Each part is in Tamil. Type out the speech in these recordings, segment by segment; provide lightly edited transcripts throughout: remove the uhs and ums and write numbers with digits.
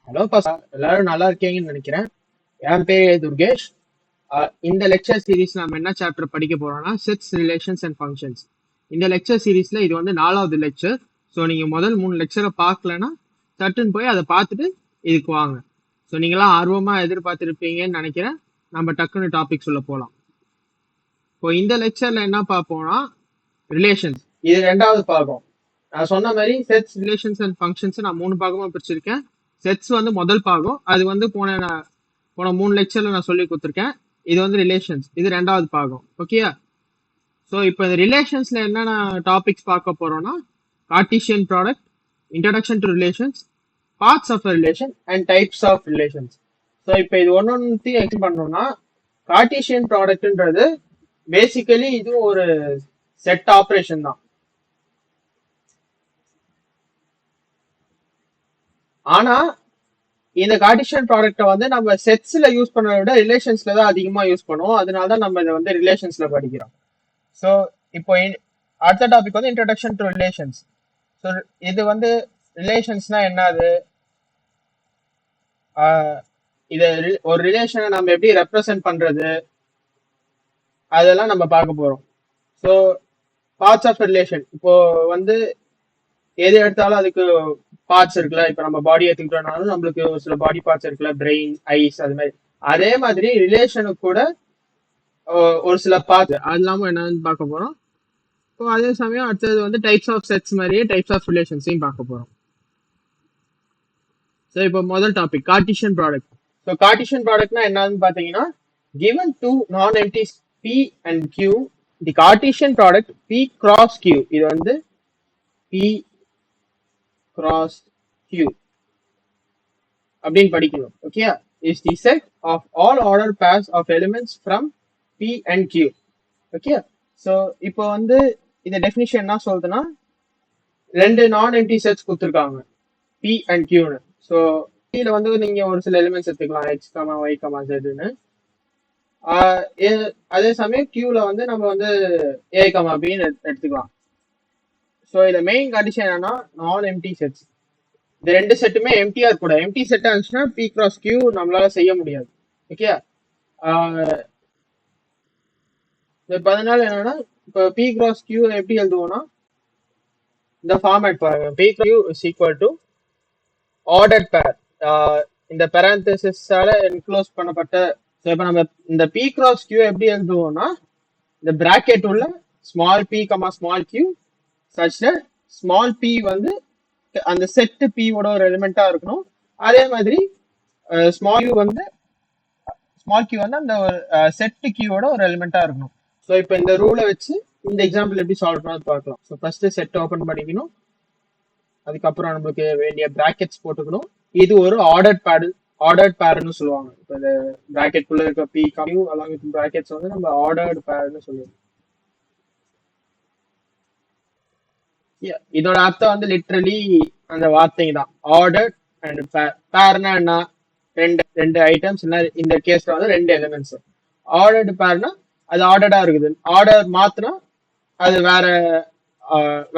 ஹலோ பாசா, எல்லாரும் நல்லா இருக்கீங்கன்னு நினைக்கிறேன். என் பேர் துர்கேஷ். இந்த லெக்சர் சீரிஸ் நம்ம என்ன சாப்டர் படிக்க போறோம்னா செட்ஸ், ரிலேஷன்ஸ் அண்ட் ஃபங்க்ஷன்ஸ். இந்த லெக்சர் சீரிஸ்ல இது வந்து 4வது லெக்சர். ஸோ நீங்க முதல் 3 லெக்சரை பார்க்கலன்னா சட்டுன்னு போய் அதை பார்த்துட்டு இதுக்கு வாங்க. ஸோ நீங்களாம் ஆர்வமா எதிர்பார்த்துருப்பீங்கன்னு நினைக்கிறேன். நம்ம டக்குன்னு டாபிக் சொல்ல போகலாம். இப்போ இந்த லெக்சர்ல என்ன பார்ப்போம்னா ரிலேஷன்ஸ், இது 2வது பாகம். நான் சொன்ன மாதிரி செட்ஸ், ரிலேஷன்ஸ் அண்ட் ஃபங்க்ஷன்ஸ் நான் 3 பாகமா பிரிச்சிருக்கேன். செட்ஸ் வந்து முதல் பாகம், அது வந்து போன 3 லெக்சர்ல நான் சொல்லி கொடுத்துருக்கேன். இது வந்து ரிலேஷன்ஸ், இது 2வது பாகம். ஓகேயா? ஸோ இப்போ இந்த ரிலேஷன்ஸ்ல என்னென்ன டாபிக்ஸ் பார்க்க போறோம்னா Cartesian product, introduction to relations, parts of relation and types of relations. So இப்போ இது ஒன்னொன்னுத்தையும் எக்ஸ்பிளைன் பண்ணோம்னா கார்ட்டீசியன் ப்ராடக்ட்ன்றது பேசிக்கலி இது ஒரு செட் ஆப்ரேஷன் தான். ஆனா இந்த கார்ட்டீசியன் ப்ராடக்ட்டை வந்து நம்ம செட்ஸ்ல யூஸ் பண்ணதை விட ரிலேஷன்ஸ்ல தான் அதிகமா யூஸ் பண்ணுவோம். அதனால தான் நம்ம இதை வந்து ரிலேஷன்ஸ்ல படிக்கிறோம். ஸோ இப்போ அடுத்த டாபிக் வந்து இன்ட்ரடக்ஷன் டு ரிலேஷன்ஸ். ஸோ இது வந்து ரிலேஷன்ஸ்னா என்னது, இதை ஒரு ரிலேஷனை நம்ம எப்படி ரெப்ரசன்ட் பண்றது, அதெல்லாம் நம்ம பார்க்க போறோம். ஸோ பார்ட்ஸ் ஆஃப் ரிலேஷன், இப்போ வந்து எது எடுத்தாலும் அதுக்கு பார்ட்ஸ் இருக்குல்ல. இப்போ நம்ம பாடி எடுத்துக்கிட்டோம்னாலும் நம்மளுக்கு ஒரு சில பாடி பார்ட்ஸ் இருக்குல்ல, பிரெயின், ஐஸ், அது மாதிரி. அதே மாதிரி ரிலேஷனுக்கு கூட ஒரு சில பார்ட்ஸ் அது இல்லாமல் என்னன்னு பார்க்க போறோம். இப்போ அதே சமயம் அடுத்தது வந்து டைப்ஸ் ஆஃப் செட்ஸ் மாதிரியே டைப்ஸ் ஆஃப் ரிலேஷன்ஸையும் பார்க்க போறோம். ஸோ இப்போ முதல் topic Cartesian product. So Cartesian ப்ராடக்ட்னா என்னன்னு பார்த்தீங்கன்னா given two non-empties P and Q, the Cartesian product P cross Q, இது வந்து P cross Q அப்படின்னு படிக்கணும். Okay, is the set of all ordered pairs of elements from P and Q. Okay, so இப்போ வந்து இந்த டெஃபினிஷன் என்ன சொல்றதுன்னா 2 நான் எம்டி செட்ஸ் கொடுத்துருக்காங்க P and Qன்னு. ஸோ Pல வந்து நீங்க ஒரு சில எலிமெண்ட்ஸ் எடுத்துக்கலாம், X, Y, Zன்னு. அதே சமயம் Qல வந்து நம்ம வந்து A, Bன்னு எடுத்துக்கலாம். ஸோ இதை மெயின் கண்டிஷன் என்னன்னா நான் எம்டி செட்ஸ். இந்த 2 செட்டுமே எம்டியா கூட. எம்டி செட்டா இருந்துச்சுன்னா P cross Q நம்மளால செய்ய முடியாது. ஓகே, இப்போ அதனால என்னன்னா இப்போ P cross Q எப்படி எழுதுவோம்னா இந்த ஃபார்மேட் பாருங்க. P cross Q is equal to ordered pair. இந்த parenthesisஆல என்க்ளோஸ் பண்ணப்பட்ட. ஸோ இப்போ நம்ம இந்த P cross Q எப்படி எழுதுவோம்னா இந்த பிராக்கெட் உள்ள small p, small q such that small p வந்து அந்த செட் p ஓட ஒரு எலிமெண்டா இருக்கணும். அதே மாதிரி ஸ்மால் q வந்து அந்த செட் q ஓட ஒரு எலிமெண்டா இருக்கணும். ஸோ இப்போ இந்த ரூலை வச்சு இந்த எக்ஸாம்பிள் எப்படி சால்வ் பண்ணது பார்க்கலாம். ஸோ ஃபர்ஸ்ட் செட் ஓபன் பண்ணிக்கணும், அதுக்கப்புறம் நம்மளுக்கு வேண்டிய பிராக்கெட்ஸ் போட்டுக்கணும். இது ஒரு ஆர்டர்ட் பேர்னு சொல்லுவாங்க. இப்போ இந்த பிராக்கெட் குள்ள இருக்க P, Q along with brackets வந்து நம்ம ஆர்டர்ட் பேர்னு சொல்லுவோம். இதோட அர்த்தம் வந்து லிட்ரலி அந்த வார்த்தை தான், ஆர்டர்ட் அண்ட் பேர்னா என்ன, ரெண்டு ஐட்டம்ஸ், இந்த கேஸ்ல வந்து 2 எலிமெண்ட்ஸ். ஆர்டர்டு பேர்னா அது ஆர்டர்டா இருக்குது, ஆர்டர் மாத்தினா அது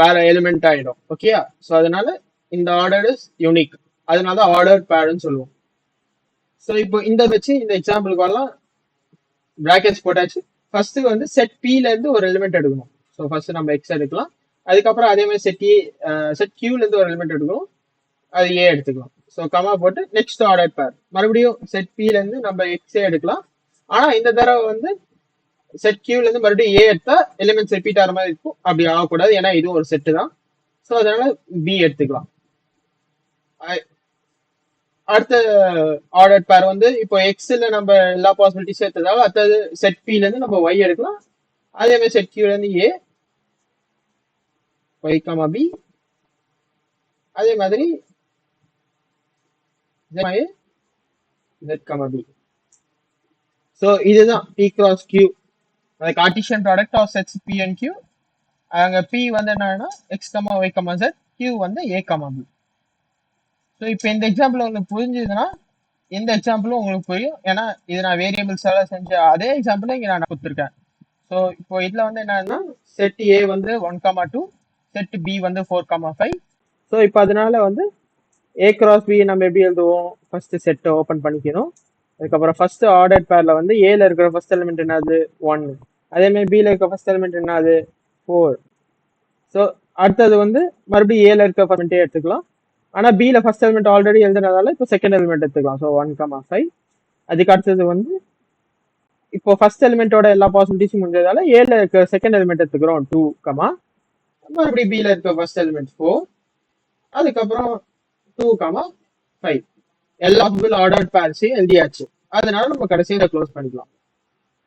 வேற எலிமெண்ட் ஆயிடும். ஓகே, ஸோ அதனால இந்த ஆர்டர் இஸ் யூனிக், அதனால ஆர்டர் பேர்னு சொல்லுவோம். ஸோ இப்போ இந்த வச்சு இந்த எக்ஸாம்பிளுக்கு வரலாம். பிராக்கெட்ஸ் போட்டாச்சு. ஃபர்ஸ்ட் வந்து செட் Pல இருந்து ஒரு எலிமெண்ட் எடுக்கணும். ஸோ ஃபர்ஸ்ட் நம்ம எக்ஸ் எடுக்கலாம், அதுக்கப்புறம் அதே மாதிரி செட் Qல இருந்து ஒரு எலிமெண்ட் எடுக்கணும், அது ஏ எடுத்துக்கலாம். ஸோ கமா போட்டு நெக்ஸ்ட் ஆர்டர் பேர் மறுபடியும் செட் Pல இருந்து நம்ம எக்ஸே எடுக்கலாம். ஆனா இந்த தடவை வந்து செட் Qல இருந்து மறுபடியும் ஏ எடுத்தா எலிமெண்ட்ஸ் ரிப்பீட் ஆகிற மாதிரி இருக்கும். அப்படி ஆகக்கூடாது, ஏன்னா இதுவும் ஒரு செட்டு தான். ஸோ அதனால பி எடுத்துக்கலாம். அடுத்த ஆர்டர் பேர் வந்து இப்போ எக்ஸ்ல நம்ம எல்லா பாசிபிலிட்டிஸும் எடுத்ததால அடுத்தது செட் Pல இருந்து நம்ம ஒய் எடுக்கலாம். அதே மாதிரி செட் Qல இருந்து ஏ, ஒய் பி, அதே மாதிரி பி. ஸோ இதுதான் P cross Q, அந்த Cartesian product of sets P and Q. அங்க P வந்து என்னன்னா X, Y, Z, Q வந்து A, B. ஸோ இப்போ இந்த எக்ஸாம்பிள் உங்களுக்கு புரிஞ்சுதுன்னா இந்த எக்ஸாம்பிளும் உங்களுக்கு புரியும், ஏன்னா இது நான் வேரியபிள்ஸால செஞ்ச அதே எக்ஸாம்பிள் இங்கே நான் கொடுத்துருக்கேன். ஸோ இப்போ இதில் வந்து என்னன்னா செட் A வந்து 1, 2, செட் B வந்து 4, 5. ஸோ இப்போ அதனால வந்து ஏ கிராஸ் பி நம்ம எப்படி எழுதுவோம்? ஃபர்ஸ்ட் செட்டை ஓப்பன் பண்ணிக்கணும். அதுக்கப்புறம் ஃபர்ஸ்ட் ஆர்டர் பேர்ல வந்து ஏல இருக்கிற ஃபர்ஸ்ட் எலிமெண்ட் என்னது? 1. அதே மாதிரி பில இருக்க ஃபர்ஸ்ட் எலிமெண்ட் என்னது? 4. ஸோ அடுத்தது வந்து மறுபடியும் ஏல இருக்க ஃபர்ஸ்ட் எடுத்துக்கலாம். ஆனா பில ஃபர்ஸ்ட் எலிமெண்ட் ஆல்ரெடி எழுதுனதால இப்போ செகண்ட் எலிமெண்ட் எடுத்துக்கலாம். ஸோ 1, 5. அதுக்கு அடுத்தது வந்து இப்போ ஃபர்ஸ்ட் எலிமெண்டோட எல்லா பாசிபிலிட்டிஸும் முடிஞ்சதால ஏல இருக்க செகண்ட் எலிமெண்ட் எடுத்துக்கிறோம் 2, மறுபடியும் பில இருக்க ஃபர்ஸ்ட் எலிமெண்ட் 4. அதுக்கப்புறம் 2, 5. எல்லா ஆர்டர் பேர்ஸையும் எழுதியாச்சு. அதனால நம்ம கடைசியில க்ளோஸ் பண்ணிக்கலாம்.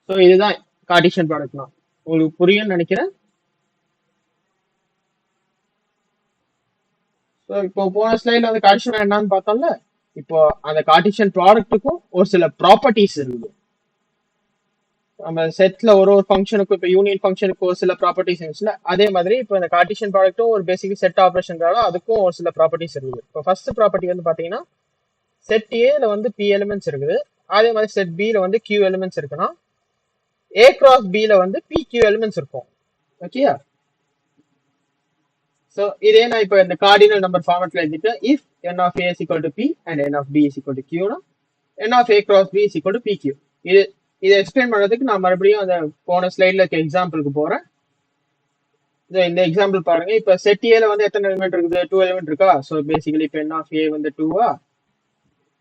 ஸோ இதுதான் கார்ட்டீசியன் ப்ராடக்ட்னா. உங்களுக்கு புரியும்னு நினைக்கிறேன். ஸோ இப்போ போன ஸ்லைட்ல வந்து கார்ட்டீசியன் என்னன்னு பார்த்தோம்ல, இப்போ அந்த கார்ட்டீசியன் ப்ராடக்ட்டுக்கும் ஒரு சில ப்ராப்பர்ட்டிஸ் இருக்குது. நம்ம செட்ல ஒரு ஃபங்க்ஷனுக்கும் இப்போ யூனியன் ஃபங்க்ஷனுக்கு ஒரு சில ப்ராப்பர்ட்டிஸ் இருந்துச்சுல, அதே மாதிரி இப்போ இந்த கார்ட்டீசியன் ப்ராடக்ட்டும் ஒரு பேசிக் செட் ஆப்ரேஷன்றால அதுக்கும் ஒரு சில ப்ராப்பர்ட்டிஸ் இருக்குது. இப்போ ஃபர்ஸ்ட் ப்ராப்பர்ட்டி வந்து பாத்தீங்கன்னா செட் ஏல வந்து பி எலிமெண்ட்ஸ் இருக்குது. அதே மாதிரி செட் பில வந்து கியூ எலிமெண்ட்ஸ் இருக்குன்னா ஏ கிராஸ் பில வந்து பி கியூ எலிமெண்ட்ஸ் இருக்கும். ஓகேயா? ஸோ இதே நான் இப்போ இந்த கார்டினல் நம்பர் ஃபார்மேட்ல எழுதிட்டு if n of A is equal to p and n of B is equal to கியூனா n of A cross B is equal to p q. இதை எக்ஸ்பிளைன் பண்றதுக்கு நான் மறுபடியும் அந்த போன ஸ்லைட்ல இருக்க எக்ஸாம்பிளுக்கு போறேன். இந்த எக்ஸாம்பிள் பாருங்க. இப்போ செட் ஏல வந்து எத்தனை எலிமெண்ட் இருக்குது? 2 எலிமெண்ட் இருக்கா? ஸோ பேசிக்கலி இப்போ என் ஆஃப் ஏ வந்து 2.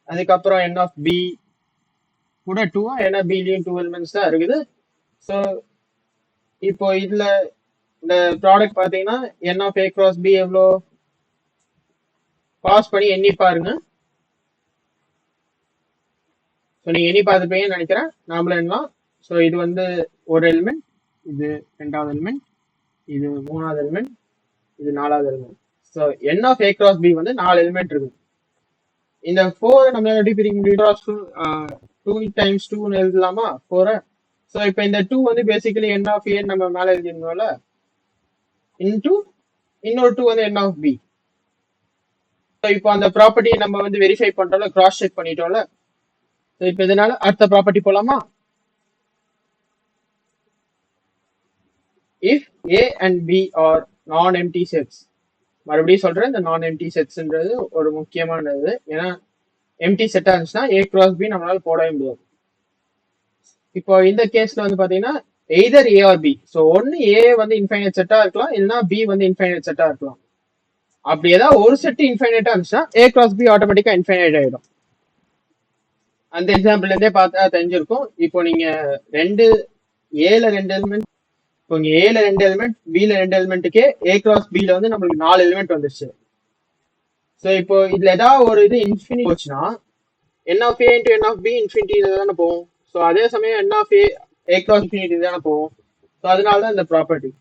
அதுக்கப்புறம் என் ஆஃப் பி கூட 2. ஏன்னா பிலையும் 2 எலிமெண்ட்ஸ் தான் இருக்குது. ஸோ இப்போ இதுல இந்த ப்ராடக்ட் பாத்தீங்கன்னா என் ஆஃப் ஏ கிராஸ் பி எவ்வளோ? பாஸ் பண்ணி எண்ணி பாருங்க. ஸோ நீங்க எண்ணி பார்த்துப்பீங்கன்னு நினைக்கிறேன். நாமளும் என்ன, ஸோ இது வந்து ஒரு எலிமெண்ட், இது ரெண்டாவது எலிமெண்ட், இது மூணாவது எலிமெண்ட், இது நாலாவது element. So n of A cross B வந்து 4 எலிமெண்ட் இருக்குது. இந்த 4 நம்மளால எப்படி பிரிக்க முடியும்? 2 டைம்ஸ் 2 எழுதலாமா 4? ஸோ இப்போ இந்த 2 வந்து பேசிக்கலி என் ஆஃப் ஏ நம்ம மேலே எழுதிருந்தோம்ல, இன்டூ இன்னொரு 2 வந்து என் ஆஃப் பி. இப்போ அந்த ப்ராப்பர்ட்டி நம்ம வந்து வெரிஃபை பண்றோம்ல, கிராஸ் செக் பண்ணிட்டோம்ல. இப்போ இதனால அடுத்த ப்ராப்பர்ட்டி போலாமா? If A and B are non empty sets. மறுபடியும் சொல்றேன், இந்த நான் எம்டி செட்ஸ்ன்றது ஒரு முக்கியமானது. ஏன்னா எம்டி செட்டா இருந்துச்சுன்னா ஏ கிராஸ் பி நம்மளால போடவே முடியாது. இப்போ இந்த கேஸ்ல வந்து பாத்தீங்கன்னா either A or B. So ஒன்னு ஏ வந்து இன்ஃபைனைட் செட்டா இருக்கலாம், இல்லைன்னா பி வந்து இன்ஃபைனைட் செட்டா இருக்கலாம். அப்படி ஏதாவது ஒரு செட் இன்ஃபைனைட்டா இருந்துச்சுன்னா ஏ கிராஸ் பி ஆட்டோமேட்டிக்கா இன்ஃபைனைட் ஆயிடும். அந்த எக்ஸாம்பிள் இருந்தே பார்த்தா தெரிஞ்சிருக்கும். இப்போ நீங்க ஏல ரெண்டு எலிமெண்ட், இப்போ இங்க ஏல 2 எலிமெண்ட், பில 2 எலிமெண்ட்டுக்கே ஏ கிராஸ் பில வந்து நம்மளுக்கு 4 எலிமெண்ட் வந்துருச்சு. ஸோ இப்போ இதுல ஏதாவது ஒரு இது இன்ஃபினிட்டி போச்சுன்னா n of A into n of B infinity தானே போகும். ஸோ அதே சமயம் n of A cross infinity தானே போகும். ஸோ அதனால தான் இந்த ப்ராப்பர்ட்டி.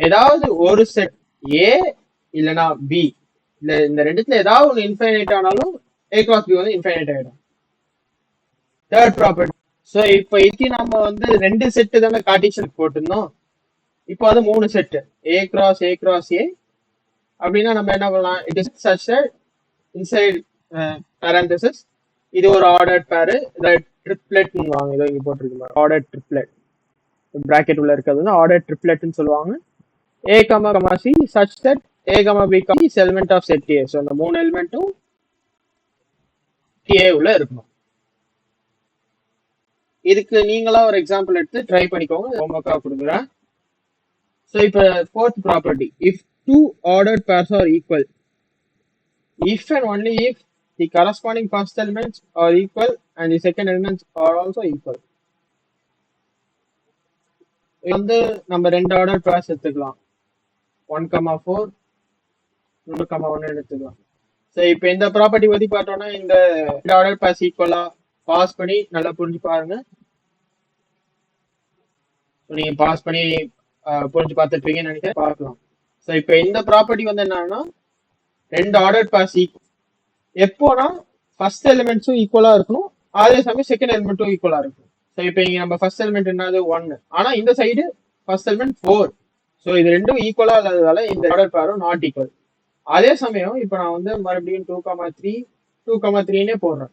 ஏதாவது ஒரு செட் ஏ இல்லைன்னா பி, இல்ல இந்த ரெண்டுத்துல ஏதாவது ஒன்று இன்ஃபைனைட் ஆனாலும் ஏ கிராஸ் பி வந்து இன்ஃபைனைட் ஆயிடும். Third property. ஸோ இப்போ இதுக்கு நம்ம வந்து 2 செட்டு தானே கார்ட்டீசியன் போட்டிருந்தோம். இப்போ அது 3 செட்டு, ஏ கிராஸ் ஏ. அப்படின்னா நம்ம என்ன பண்ணலாம்? It is such that inside parenthesis இது ஒரு ஆர்டர் பேரு, இதை ட்ரிப்ளெட் வாங்க. இதோ இங்க போட்டிருக்கு ஆர்டர் ட்ரிப்ளெட். பிராக்கெட் உள்ள இருக்கிறது வந்து ஆர்டர் ட்ரிப்ளெட்னு சொல்லுவாங்க. A comma c such that a comma b is element of set A. So அந்த 3 எலிமெண்ட்டும் ஏ உள்ள இருக்கணும். இதுக்கு நீங்களா ஒரு எக்ஸாம்பிள் எடுத்து ட்ரை பண்ணிக்கோங்க. ஹோம்ஒர்க்கா கொடுக்குறேன். ஸோ இப்போ fourth property, if 2 ordered pairs are equal, if and only if the corresponding first elements are equal and the second elements are also equal. இது வந்து நம்ம 2 ஆர்டர் பேர்ஸ் எடுத்துக்கலாம், 1,4 2,1 எடுத்துக்கலாம். ஸோ இப்போ இந்த ப்ராப்பர்ட்டி பத்தி பார்த்தோம்னா இந்த ஆர்டர் பேர்ஸ் ஈக்குவலா பாஸ் பண்ணி நல்லா புரிஞ்சு பாருங்க. நீங்க பாஸ் பண்ணி புரிஞ்சு பார்த்துருப்பீங்கன்னு நினைக்கிறேன், பார்க்கலாம். ஸோ இப்போ இந்த ப்ராப்பர்ட்டி வந்து என்னன்னா 2 ஆர்டர் பேர்ஸ் எப்போனா ஃபர்ஸ்ட் எலிமெண்ட்ஸும் ஈக்குவலா இருக்கணும், அதே சமயம் செகண்ட் எலிமெண்ட்டும் ஈக்குவலா இருக்கும். ஸோ இப்போ இங்க நம்ம ஃபர்ஸ்ட் எலிமெண்ட் என்னது 1, ஆனா இந்த சைடு ஃபர்ஸ்ட் எலிமெண்ட் 4. ஸோ இது ரெண்டும் ஈக்குவலா இல்லாததால இந்த ஆர்டர் பேரும் நாட் ஈக்குவல். அதே சமயம் இப்போ நான் வந்து மறுபடியும் 2,3னே போடுறேன்.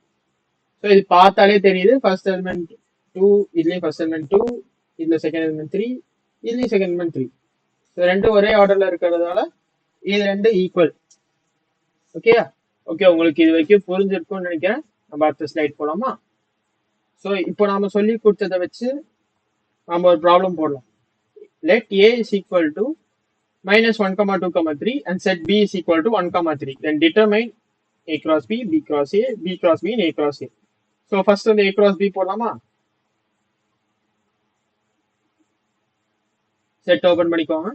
ஸோ இது பார்த்தாலே தெரியுது, ஃபர்ஸ்ட் எலிமெண்ட் 2, இதுலயும் ஃபர்ஸ்ட் எலிமெண்ட் 2, இதுல செகண்ட் எலிமெண்ட் 3, இதுலயும் செகண்ட் எலிமெண்ட் 3. ஸோ ரெண்டும் ஒரே ஆர்டர்ல இருக்கிறதால இது ரெண்டு ஈக்குவல். ஓகேயா? ஓகே, உங்களுக்கு இது வரைக்கும் புரிஞ்சிருக்கும்னு நினைக்கிறேன். நம்ம அடுத்த ஸ்லைட் போலாமா? ஸோ இப்போ நாம சொல்லி கொடுத்ததை வச்சு நம்ம ஒரு ப்ராப்ளம் போடலாம். Let A is equal to -1, 2, 3 and set b is equal to 1, 3. Then determine a cross b cross a, b cross b and a cross a. So first வந்து a cross b போடலாமா? செட் ஓபன் பண்ணிக்கோங்க.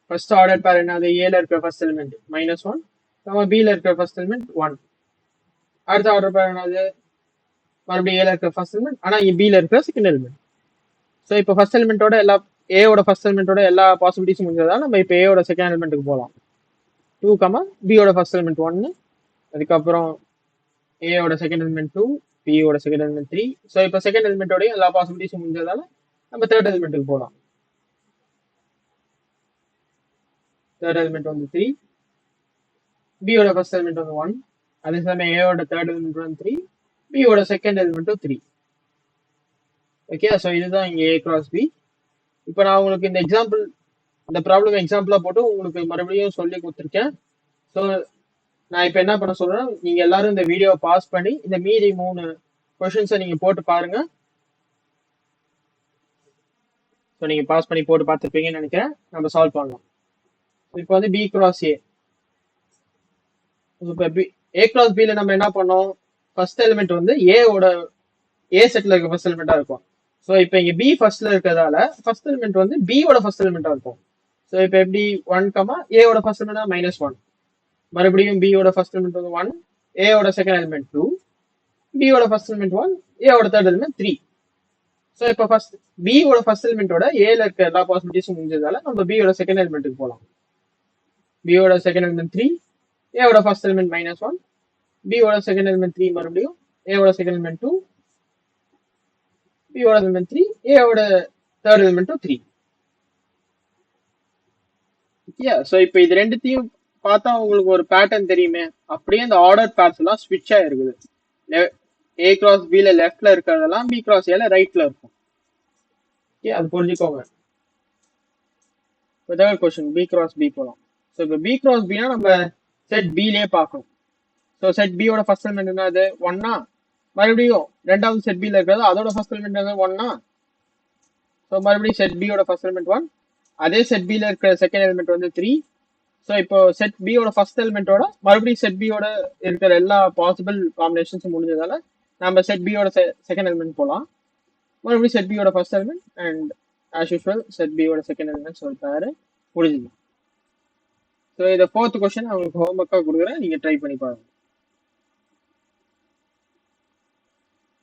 ஃபர்ஸ்ட் ஆர்டர் பேர் என்னது? ஏல இருக்கிற ஃபர்ஸ்ட் எலிமெண்ட் -1, பில இருக்கிற ஃபர்ஸ்ட் எலிமெண்ட் 1. அடுத்த ஆர்டர் பேர் என்னது? மறுபடியும் ஏல இருக்கிற ஃபர்ஸ்ட் எலிமெண்ட், ஆனா இங்க பில இருக்கிற செகண்ட் எலிமெண்ட். ஸோ இப்போ ஃபர்ஸ்ட் எலிமெண்டோட எல்லா ஏவோட ஃபர்ஸ்ட் எலிமெண்டோட எல்லா பாசிபிலிட்டிஸும் முடிஞ்சதால நம்ம இப்போ ஏவோட செகண்ட் எலிமெண்ட்டுக்கு போகலாம். 2, பியோட ஃபர்ஸ்ட் எலிமெண்ட் 1, அதுக்கப்புறம் ஏவோட செகண்ட் எலிமெண்ட் 2, பியோட செகண்ட் எலிமெண்ட் 3. ஸோ இப்போ செகண்ட் எலிமெண்டோட எல்லா பாசிபிலிட்டிஸும் முடிஞ்சதால நம்ம தேர்ட் எலிமெண்ட்டுக்கு போகலாம். தேர்ட் எலிமெண்ட் வந்து 3, பியோட ஃபர்ஸ்ட் எலிமெண்ட் வந்து 1, அதே சமயம் ஏவோட தேர்ட் எலிமெண்ட் வந்து 3, பியோட செகண்ட் எலிமெண்ட்டும் 3. ஓகே, ஸோ இதுதான் இங்கே ஏ கிராஸ் பி. இப்போ நான் உங்களுக்கு இந்த எக்ஸாம்பிள், இந்த ப்ராப்ளம் எக்ஸாம்பிளா போட்டு உங்களுக்கு மறுபடியும் சொல்லி கொடுத்துருக்கேன். ஸோ நான் இப்போ என்ன பண்ண சொல்றேன், நீங்க எல்லாரும் இந்த வீடியோவை பாஸ் பண்ணி இந்த மீதி 3 கொஷின்ஸை நீங்க போட்டு பாருங்க. ஸோ நீங்க பாஸ் பண்ணி போட்டு பார்த்துருப்பீங்கன்னு நினைக்கிறேன். நம்ம சால்வ் பண்ணலாம். இப்போ வந்து பி கிராஸ் ஏ. இப்போ ஏ கிராஸ் பில நம்ம என்ன பண்ணோம்? ஃபர்ஸ்ட் எலிமெண்ட் வந்து ஏ செட்ல இருக்க ஃபர்ஸ்ட் எலிமெண்டா இருக்கும். ஸோ இப்போ இங்க பி ஃபர்ஸ்ட்ல இருக்கிறதால ஃபர்ஸ்ட் எலிமெண்ட் வந்து பியோட ஃபர்ஸ்ட் எலிமெண்டா இருக்கும். ஸோ இப்போ எப்படி 1, ஏவோட ஃபர்ஸ்ட் எலிமெண்ட் -1, மறுபடியும் பியோட ஃபர்ஸ்ட் எலிமெண்ட் வந்து 1, ஏவோட செகண்ட் எலிமெண்ட் 2, பியோட ஃபர்ஸ்ட் எலிமெண்ட் 1, ஏவோட தேர்ட் எலிமெண்ட் 3. ஸோ இப்போ ஃபர்ஸ்ட் பியோட ஃபர்ஸ்ட் எலிமெண்டோட ஏல இருக்க எல்லா பாசிபிலிட்டிஸும் முடிஞ்சதால நம்ம பியோட செகண்ட் எலிமெண்ட்டுக்கு போகலாம். பியோட செகண்ட் எலிமெண்ட் 3, ஏவோட ஃபர்ஸ்ட் எலிமெண்ட் -1, பியோட செகண்ட் எலிமெண்ட் 3, மறுபடியும் ஏவோட செகண்ட் எலிமெண்ட் 2, பியோட எலிமெண்ட் 3, ஏவோட தேர்ட் எலிமெண்ட் 3. ஸோ இப்போ இது ரெண்டுத்தையும் பார்த்தா உங்களுக்கு ஒரு பேட்டர்ன் தெரியுமே. அப்படியே அந்த ஆர்டர் பேர்ஸ் எல்லாம் ஸ்விட்ச் ஆயிருக்குது. ஏ கிராஸ் பில லெஃப்ட்ல இருக்கிறதெல்லாம் பி கிராஸ் ஏல ரைட்ல இருக்கும். ஓகே, அது புரிஞ்சுக்கோங்க. இப்போ third question B cross B போகலாம். ஸோ இப்போ பி கிராஸ் பினா நம்ம செட் பிலே பார்க்கணும். ஸோ செட் பியோட ஃபர்ஸ்ட் எலிமெண்ட் என்னது? 1, மறுபடியும் ரெண்டாவது செட் பில இருக்கிறது அதோட ஃபர்ஸ்ட் எலிமெண்ட் என்னது? 1. ஸோ மறுபடியும் செட் பியோட ஃபர்ஸ்ட் எலிமெண்ட் 1, அதே செட் பில இருக்கிற செகண்ட் எலிமெண்ட் வந்து 3. ஸோ இப்போ செட் பியோட ஃபர்ஸ்ட் எலிமெண்டோட மறுபடியும் செட் பியோட இருக்கிற எல்லா பாசிபிள் காம்பினேஷன்ஸும் முடிஞ்சதால நம்ம செட் பியோட செகண்ட் எலிமெண்ட் போகலாம். மறுபடியும் செட் பியோட first element and as usual set பியோட செகண்ட் எலிமெண்ட் சொல்லிட்டாரு, முடிஞ்சுது. ஸோ இதை ஃபோர்த் கொஸ்டின் அவங்களுக்கு ஹோம்ஒர்க்காக கொடுக்குறேன், நீங்கள் ட்ரை பண்ணி பாருங்க.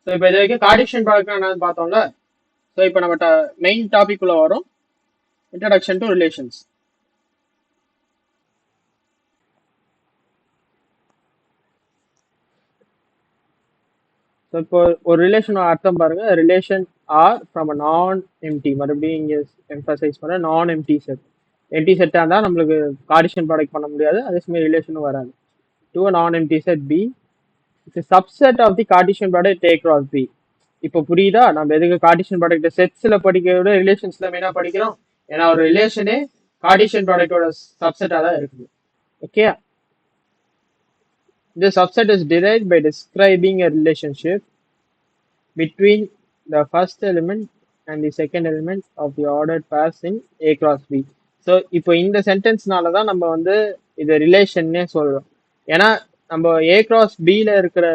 ஸோ இப்போ இது வரைக்கும் கார்டீசியன் ப்ராடக்ட் என்னன்னு பார்த்தோம்ல. ஸோ இப்போ நம்ம மெயின் டாபிக் உள்ள வரும், இன்ட்ரடக்ஷன் டு ரிலேஷன்ஸ். ஸோ இப்போ ஒரு ரிலேஷன் அர்த்தம் பாருங்க. Relation R from a non empty, மறுபடியும் இங்கே எம்பசைஸ் பண்ண நான் எம்டி செட். எம்டி செட்டாக இருந்தால் நம்மளுக்கு கார்டீசியன் ப்ராடக்ட் பண்ண முடியாது, அதே சமயம் ரிலேஷனும் வராது. To a non empty set B, it's subset of the Cartesian product A cross B. இப்போ புரியுதா நம்ம எதுக்கு கார்டீசியன் ப்ராடக்ட் செட்ஸ்ல படிக்கிறத விட ரிலேஷன்ஸ்ல மெயினா படிக்கிறோம்? ஏன்னா ஒரு ரிலேஷனே கார்டீசியன் ப்ராடக்டோட சப்செட்டா தான் இருக்குது. Okay, the subset is derived by describing a relationship between the first element and the second element of the ordered pairs in A cross B. So இப்போ இந்த சென்டென்ஸ்னால தான் நம்ம வந்து இது ரிலேஷன்னே சொல்றோம். ஏன்னா நம்ம ஏ கிராஸ் பில இருக்கிற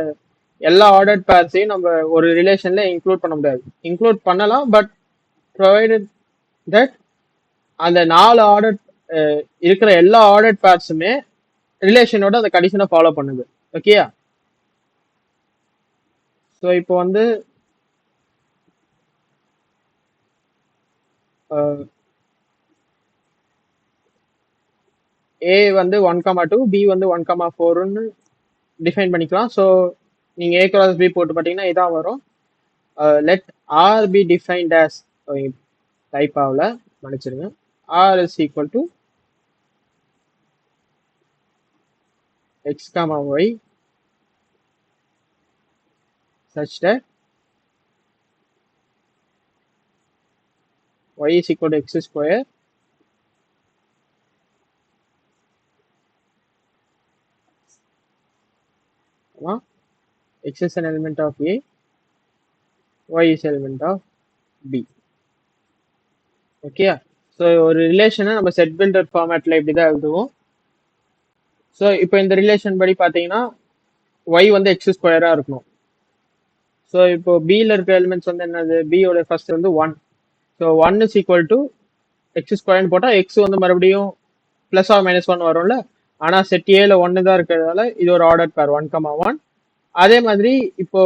எல்லா ஆர்டர்ட் பேர்ஸையும் நம்ம ஒரு ரிலேஷன்ல இன்க்ளூட் பண்ண முடியாது. இன்க்ளூட் பண்ணலாம், பட் ப்ரொவைடட் தட் அந்த 4 ஆர்டர் இருக்கிற எல்லா ஆர்டர்ட் பேர்ஸுமே ரிலேஷனோட அந்த கண்டிஷனை ஃபாலோ பண்ணுது. ஓகேயா? ஸோ இப்போ வந்து ஏ வந்து 1, 2, பி வந்து 1, 4ன்னு டிஃபைன் பண்ணிக்கலாம். ஸோ நீங்க ஏ கிராஸ் பி போட்டு பார்த்தீங்கன்னா இதான் வரும். Let R be defined as, type ஆகல மன்னிச்சிருங்க, R is equal to x comma y such that y is equal to x square x is an element of A, y is element of B. Okay, so ஒரு ரிலேஷனை நம்ம செட் பில்டர் ஃபார்மேட்ல இப்படி தான் எழுதுவோம். ஸோ இப்போ இந்த ரிலேஷன் படி பார்த்தீங்கன்னா y வந்து எக்ஸ் ஸ்கொயரா இருக்கணும். ஸோ இப்போ பியில் இருக்க எலிமெண்ட்ஸ் வந்து என்னது, பியோட ஃபர்ஸ்ட் வந்து 1. So 1 is equal to X ஸ்கொயர்னு போட்டால் எக்ஸ் வந்து மறுபடியும் பிளஸ் ஆர் மைனஸ் 1 வரும்ல. ஆனால் செட் ஏல 1 தான் இருக்கிறதால இது ஒரு ஆர்டர் பேர் 1,1. அதே மாதிரி இப்போ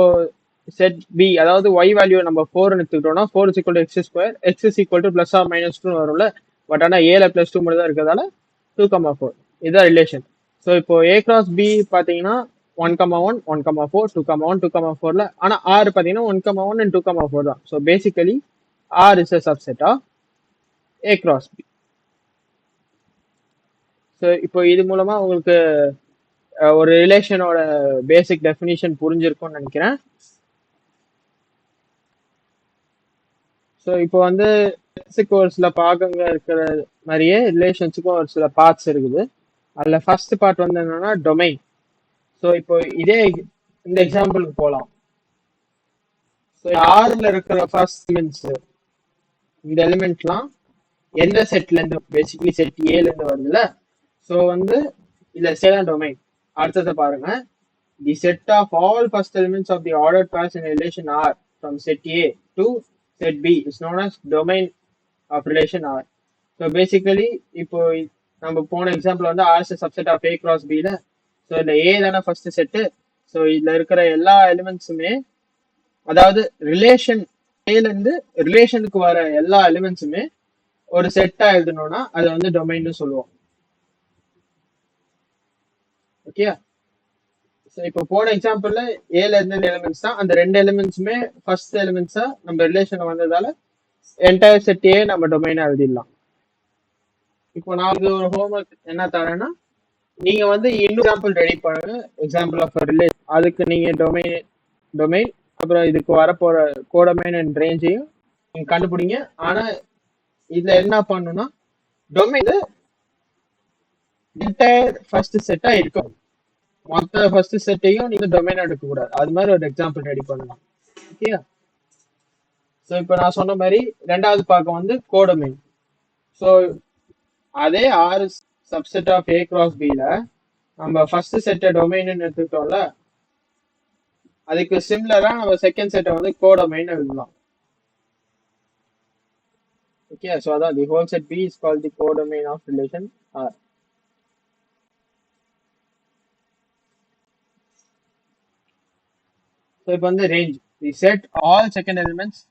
செட் பி, அதாவது y வேல்யூ நம்ம 4 எடுத்துக்கிட்டோம்னா 4 is equal to x square, x is equal to plus or minus 2 வரும்ல. பட் ஆனால் ஏல பிளஸ் 2 மட்டும் தான் இருக்கிறதால 2,4. இதுதான் ரிலேஷன். ஸோ இப்போ ஏ கிராஸ் பி பார்த்தீங்கன்னா 1,1, 1,4, 2,1, 2,4ல. ஆனால் ஆர் பார்த்தீங்கன்னா 1,1 and 2,4 தான். So basically R is a subset of A cross B. So இப்போ இது மூலமா உங்களுக்கு ஒரு ரிலேஷனோட பேசிக் டெஃபினிஷன் புரிஞ்சிருக்கும்னு நினைக்கிறேன். ஸோ இப்போ வந்து ஒரு சில பாகங்க இருக்கிற மாதிரியே ரிலேஷன்ஸுக்கும் ஒரு சில பார்ட்ஸ் இருக்குது. அதில் ஃபர்ஸ்ட் பார்ட் வந்து என்னன்னா டொமைன். ஸோ இப்போ இதே இந்த எக்ஸாம்பிளுக்கு போகலாம். ஸோ ஆறுல இருக்கிற ஃபர்ஸ்ட் எலிமெண்ட்ஸ், இந்த எலிமெண்ட்லாம் எந்த செட்ல இருந்து, பேசிக்கலி செட் ஏல இருந்து வருதுல்ல. ஸோ வந்து இதுல சேதான் டொமைன். அடுத்ததை பாருங்க, the set of all first elements of the order pairs in relation R from set A to set B is known as domain of relation R. So basically இப்போ நம்ம போன எக்ஸாம்பிள் வந்து R is subset of A cross பில. ஸோ இந்த ஏ தானே ஃபர்ஸ்ட் செட்டு. ஸோ இதுல இருக்கிற எல்லா எலிமெண்ட்ஸுமே, அதாவது ரிலேஷன் ஏல இருந்து ரிலேஷனுக்கு வர எல்லா எலிமெண்ட்ஸுமே ஒரு செட்டா எழுதணும்னா அதை வந்து டொமைன்னு சொல்லுவோம். ஓகே, ஸோ இப்போ போன எக்ஸாம்பிள்ல ஏல இருந்த எலிமெண்ட்ஸ் தான், அந்த ரெண்டு எலிமெண்ட்ஸுமே ஃபர்ஸ்ட் எலிமெண்ட்ஸா நம்ம ரிலேஷன் வந்ததால என்டையர் செட் ஏ நம்ம டொமைனா எழுதிடலாம். இப்போ நான் ஒரு ஹோம்ஒர்க் என்ன தரேன்னா, நீங்க வந்து இன்னும் எக்ஸாம்பிள் ரெடி பண்ணுங்க, எக்ஸாம்பிள் ஆஃப் ரிலேஷன். அதுக்கு நீங்க டொமைன் அப்புறம் இதுக்கு வரப்போற கோடொமைன் அண்ட் ரேஞ்சையும் நீங்க கண்டுபிடிங்க. ஆனா இதுல என்ன பண்ணணும்னா, டொமைன் என்டையர் ஃபர்ஸ்ட் செட்டா இருக்கும். மொத்த ஃபர்ஸ்ட் செட்டையும் நீங்க டொமைன் எடுக்க கூடாது. அது மாதிரி ஒரு எக்ஸாம்பிள் ரெடி பண்ணலாம். ஓகே, ஸோ இப்போ நான் சொன்ன மாதிரி ரெண்டாவது பார்க்க வந்து கோடொமைன். ஸோ அதே ஆறு சப்செட் ஆஃப் ஏ கிராஸ் பில நம்ம ஃபர்ஸ்ட் செட்டை டொமைன் எடுத்துக்கிட்டோம்ல, அதுக்கு சிமிலரா நம்ம செகண்ட் செட்டை வந்து கோடொமைன் எழுதலாம். ஓகே, ஸோ அதான் the whole set B is called the codomain of relation R. So இப்போ வந்து range, the set all second elements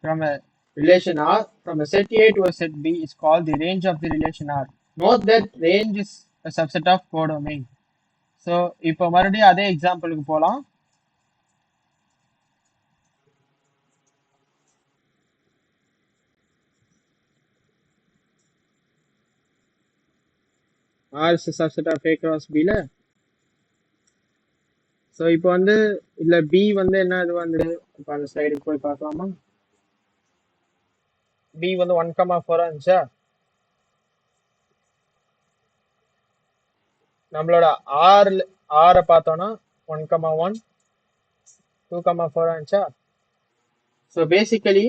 from a relation R from a set A to a set B is called the range of the relation R. Note that range is a subset of codomain. So இப்போ மறுபடியும் அதே எக்ஸாம்பிளுக்கு போலாம். R is a subset of A cross B ல. ஸோ இப்போ வந்து இதுல B வந்து என்ன இது வந்து, இப்போ அந்த ஸ்லைடுக்கு போய் பார்க்கலாமா? B வந்து 1,4 இருந்துச்சா, நம்மளோட ஆரை பார்த்தோம்னா 1,1, 2,4 இருந்துச்சா. ஸோ பேசிக்கலி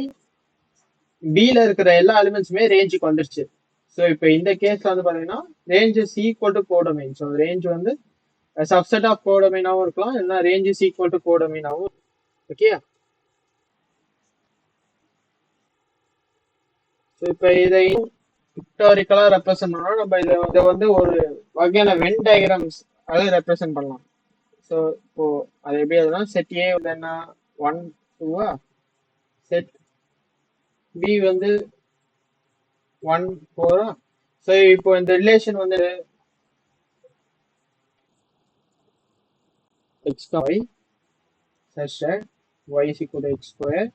பில இருக்கிற எல்லா எலிமெண்ட்ஸுமே ரேஞ்சுக்கு வந்துருச்சு. ஸோ இப்போ இந்த கேஸ்ல வந்து பாத்தீங்கன்னா range is equal to codomain. So range வந்து சப்செட் ஆஃப் கோடொமைனாவும் இருக்கலாம், இல்லைன்னா ரேஞ்ச் இஸ் ஈக்குவல் டு கோடொமைனாவும். ஓகே, ஸோ இப்போ இதை ஹிஸ்டாரிக்கலா ரெப்ரசென்ட் பண்ணோம். நம்ம இதை வந்து ஒரு வகையான வென் டயக்ராம்ஸ் அதை ரெப்ரசென்ட் பண்ணலாம். ஸோ இப்போ அது எப்படி எழுதுனா, செட் ஏ வந்து என்ன 1, 2, செட் பி வந்து 1, 4. ஸோ இப்போ இந்த ரிலேஷன் வந்து x y such that y is equal to x square,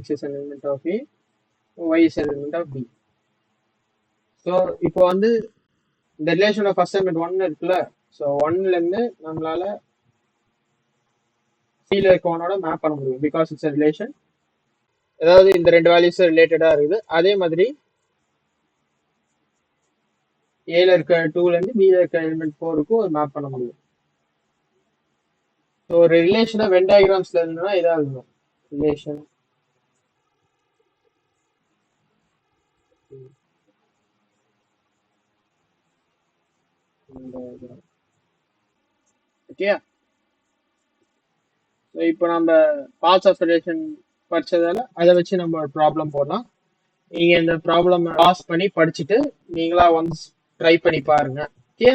x is an element of A, y is an element of B. So இப்போ வந்து இந்த ரிலேஷன் ஆஃப் ஃபர்ஸ்ட் எலிமெண்ட் 1 இருக்குல்ல. ஸோ 1ல இருந்து நம்மளால C-ல இருக்கவனோட மேப் பண்ண முடியும், பிகாஸ் இட்ஸ் ரிலேஷன். அதாவது இந்த ரெண்டு வேல்யூஸ் ரிலேட்டடா இருக்குது. அதே மாதிரி ஏல இருக்க 2ல இருந்து பில இருக்க எலிமெண்ட் 4க்கும் ஒரு மேப் பண்ண முடியும். ஸோ ஒரு ரிலேஷனை வென் டயக்ராம்ஸ்ல இருந்ததுன்னா இதாக இருக்கும் ரிலேஷன். ஓகே, ஸோ இப்போ நம்ம பார்ட்ஸ் ஆஃப் ரிலேஷன் படிச்சதால அதை வச்சு நம்ம ஒரு ப்ராப்ளம் போடலாம். நீங்க இந்த ப்ராப்ளம் பாஸ் பண்ணி படிச்சுட்டு நீங்களா ஒன்ஸ் ட்ரை பண்ணி பாருங்க. ஓகே,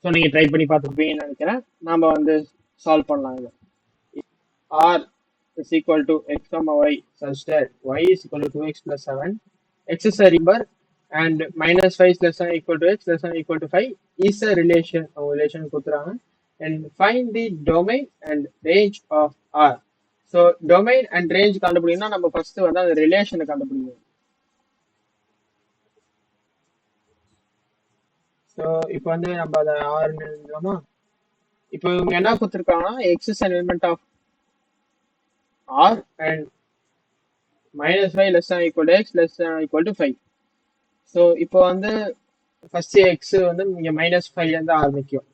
ஸோ நீங்க ட்ரை பண்ணி பார்த்துருப்பீங்கன்னு நினைக்கிறேன். நாம வந்து சால்வ் பண்ணலாம் இதை. R is equal to x comma y such that y is equal to 2x plus 7. X is a number and minus 5 is less than or equal to x less than or equal to 5 is a relation. Relation கொடுத்துறாங்க. And find the domain and range of R. So domain and range கண்டுபிடிக்கணும்னா நம்ம ஃபர்ஸ்ட் வந்து அந்த ரிலேஷனை கண்டுபிடிக்கணும். ஸோ இப்போ வந்து நம்ம அதை ஆர்னு எழுதலாமா? இப்போ இவங்க என்ன கொடுத்துருக்காங்கன்னா x is an element of R and minus 5 less than equal to x less than equal to 5. So இப்போ வந்து ஃபர்ஸ்ட் எக்ஸ் வந்து இங்கே -5லேருந்து ஆரம்பிக்கும்.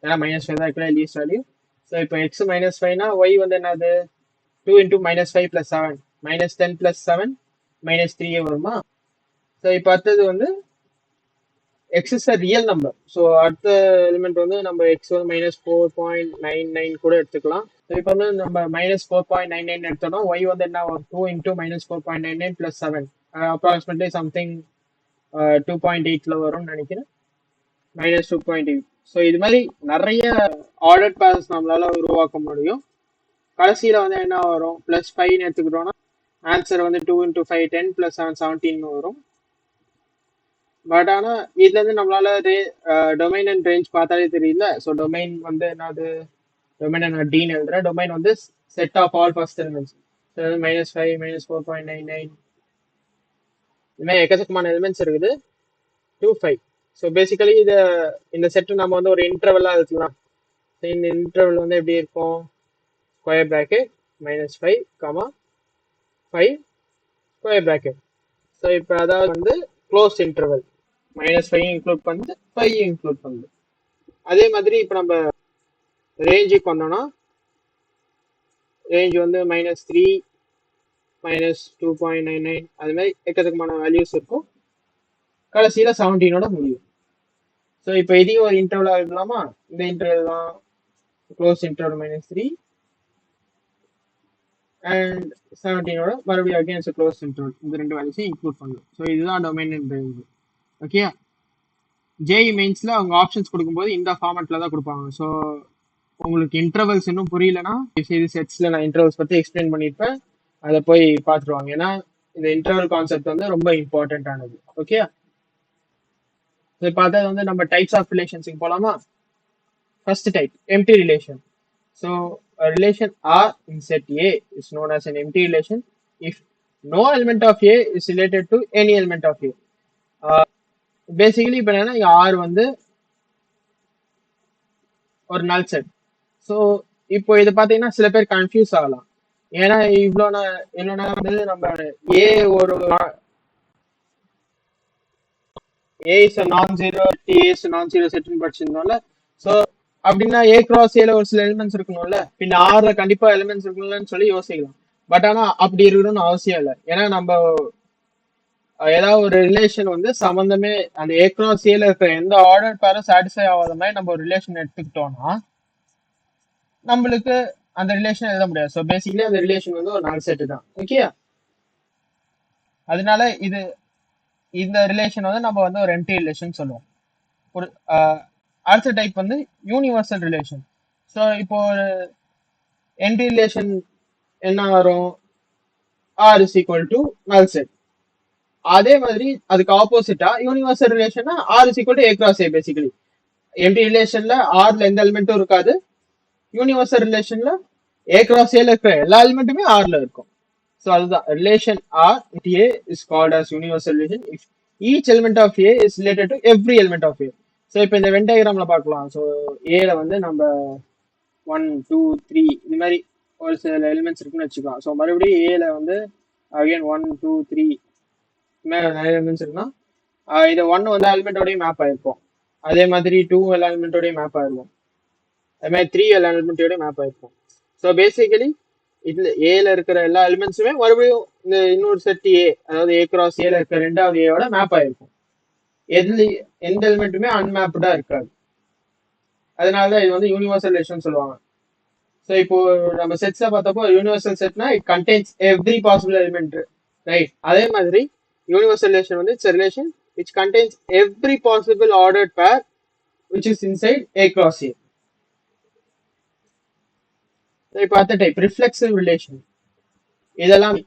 ஏன்னா -5 தான் இருக்கிற லீஸ்ட் வேல்யூ. ஸோ இப்போ எக்ஸ் -5னா ஒய் வந்து என்னது 2 × -5 + 7 -10 + 7 -3 வருமா? ஸோ இப்போ அடுத்தது வந்து X is a real number. So அடுத்த எலிமெண்ட் வந்து நம்ம எக்ஸ் வந்து -4.99 கூட எடுத்துக்கலாம். ஸோ இப்போ வந்து நம்ம -4.99 எடுத்தோம்னா ஒய் வந்து என்ன வரும் 2 × -4.99 + 7 அப்ராக்சிமேட்லி சம்திங் 2.8ல வரும்னு நினைக்கிறேன். -2.8. ஸோ இது மாதிரி நிறைய ஆர்டர் பேர்ஸ் நம்மளால உருவாக்க முடியும். கடைசியில வந்து என்ன வரும் +5 எடுத்துக்கிட்டோம்னா ஆன்சர் வந்து 2 × 5 10 + 7 17 வரும். பட் ஆனா இதுல இருந்து நம்மளால டொமைன் அண்ட் ரேஞ்ச் பார்த்தாலே தெரியல. ஸோ டொமைன் வந்து என்னது டொமைன் நான் டீன் எழுதுறேன். டொமைன் வந்து set of all first elements. -5 -4.99 இது மாதிரி எக்கச்சக்கமான எலிமெண்ட்ஸ் இருக்குது 2 5. ஸோ பேசிக்கலி இந்த செட்டு நம்ம வந்து ஒரு இன்டர்வெல்லாம் இருக்கலாம். இந்த இன்டர்வல் வந்து எப்படி இருக்கும் square bracket -5, 5 square bracket. So இப்போ அதாவது வந்து க்ளோஸ் இன்டர்வல் -5 இன்க்ளூட் பண்ணுது 5 இன்க்ளூட் பண்ணுது. அதே மாதிரி இப்போ நம்ம ரேஞ்சுக்கு வந்தோம்னா ரேஞ்ச் வந்து -3 -2.99 அது மாதிரி எக்கச்சக்கமான வேல்யூஸ் இருக்கும். கடைசியில் 17ஓட முடியும். ஸோ இப்போ இதையும் ஒரு இன்டர்வலாக இருக்கலாமா? இந்த இன்டர்வல் தான் க்ளோஸ் இன்டர்வல் -3 அண்ட் 17ஓட மறுபடியும் அகேன்ஸ்ட் க்ளோஸ் இன்டர்வல் இந்த ரெண்டு வேல்யூஸையும் இன்க்ளூட் பண்ணும். ஸோ இதுதான் domain and range. Okay, JEE மெயின்ஸ்ல அவங்க ஆப்ஷன்ஸ் கொடுக்கும்போது இந்த ஃபார்மேட்ல தான் கொடுப்பாங்க. ஸோ உங்களுக்கு இன்டர்வல்ஸ் இன்னும் புரியலன்னா இது செட்ஸ்ல நான் இன்டர்வல்ஸ் பத்தி எக்ஸ்பிளைன் பண்ணியிருப்பேன். அதை போய் பார்த்துருவாங்க. ஏன்னா இந்த இன்டர்வல் கான்செப்ட் வந்து ரொம்ப இம்பார்ட்டன்டானது. ஓகே, பார்த்தா வந்து நம்ம டைப்ஸ் ஆஃப் ரிலேஷன்ஸுக்கு போலாமா? First type empty relation. So a relation R in set A is known as an empty relation if no element of A is related to any element of A. Basically இப்போ என்னன்னா இங்கே R வந்து ஒரு நல் செட். ஸோ இப்போ இதை பார்த்தீங்கன்னா சில பேர் கன்ஃபியூஸ் ஆகலாம். ஏன்னா இவ்வளோ நேரம் வந்து நம்ம ஏ ஒரு ஏ இஸ் நான் ஜீரோ டி இஸ் நான் ஜீரோ செட்னு படிச்சிருந்தோம்ல. ஸோ அப்படின்னா ஏ கிராஸ் ஏல ஒரு சில எலிமெண்ட்ஸ் இருக்கணும்ல, பின்ன ஆர்ல கண்டிப்பா எலிமெண்ட்ஸ் இருக்கணும்னு சொல்லி யோசிக்கலாம். பட் ஆனா அப்படி இருக்கணும்னு அவசியம் இல்லை. ஏன்னா நம்ம ஏதாவது ஒரு ரிலேஷன் வந்து சம்பந்தமே அந்த ஏ கிராஸ் ஏல இருக்கிற எந்த ஆர்டர் பேரும் சாட்டிஸ்ஃபை ஆகாத மாதிரி நம்ம ஒரு ரிலேஷன் எடுத்துக்கிட்டோம்னா நம்மளுக்கு அந்த ரிலேஷன் எழுத முடியாது. ஸோ பேசிக்கலி அந்த ரிலேஷன் வந்து ஒரு நல் செட்டு தான். ஓகே, அதனால இந்த ரிலேஷன் வந்து நம்ம வந்து ஒரு எம்டி ரிலேஷன் சொல்லுவோம். ஒரு அடுத்த டைப் வந்து யூனிவர்சல் ரிலேஷன். ஸோ இப்போ ஒரு எம்டி ரிலேஷன் என்ன வரும் R is equal to null set. அதே மாதிரி அதுக்கு ஆப்போசிட்டா யூனிவர்சல் ரிலேஷன்னா R is equal to A cross A. Basically empty ரிலேஷன்ல ஆர்ல எந்த எலிமெண்ட்டும் இருக்காது. யூனிவர்சல் ரிலேஷன்ல ஏ கிராஸ் ஏல இருக்கிற எல்லா எலிமெண்ட்டுமே ஆர்ல இருக்கும். ஸோ அதுதான் relation R with A is called as universal relation if each element of A is related to every element of A. So இப்போ இந்த வென் டயக்ராம்ல பார்க்கலாம். ஸோ ஏல வந்து நம்ம 1 2 3 இது மாதிரி ஒரு சில எலிமெண்ட்ஸ் இருக்குன்னு வச்சுக்கலாம். ஸோ மறுபடியும் ஏல வந்து அகைன் 1 2 3 மேலே நிறைய எலிமெண்ட்ஸ் இருக்குன்னா இது 1 வந்து எலிமெண்டோடய மேப் ஆயிருக்கும். அதே மாதிரி 2 எலிமெண்டோடய மேப் ஆயிருக்கும். அதே மாதிரி 3 எலிமெண்டோட மேப் ஆயிருக்கும். ஸோ பேசிக்கலி இதுல ஏல இருக்கிற எல்லா எலிமெண்ட்ஸுமே மறுபடியும் இந்த இன்னொரு செட் ஏ, அதாவது ஏ கிராஸ் ஏல இருக்கிற ரெண்டாவது ஏயோட மேப் ஆயிருக்கும். எதுல எந்த எலிமெண்ட்டுமே அன்மேப்டா இருக்காது. அதனாலதான் இது வந்து யூனிவர்சல் ரிலேஷன் சொல்லுவாங்க. ஸோ இப்போ நம்ம செட்ஸ்ல பார்த்தப்போ யூனிவர்சல் செட்னா it contains every possible element, right? அதே மாதிரி யூனிவர்சல் ரிலேஷன் வந்து it's relation which contains every possible ordered pair which is inside A cross A. இப்போ அடுத்த டைப் ரிஃப்ளெக்சிவ் ரிலேஷன். இதெல்லாம்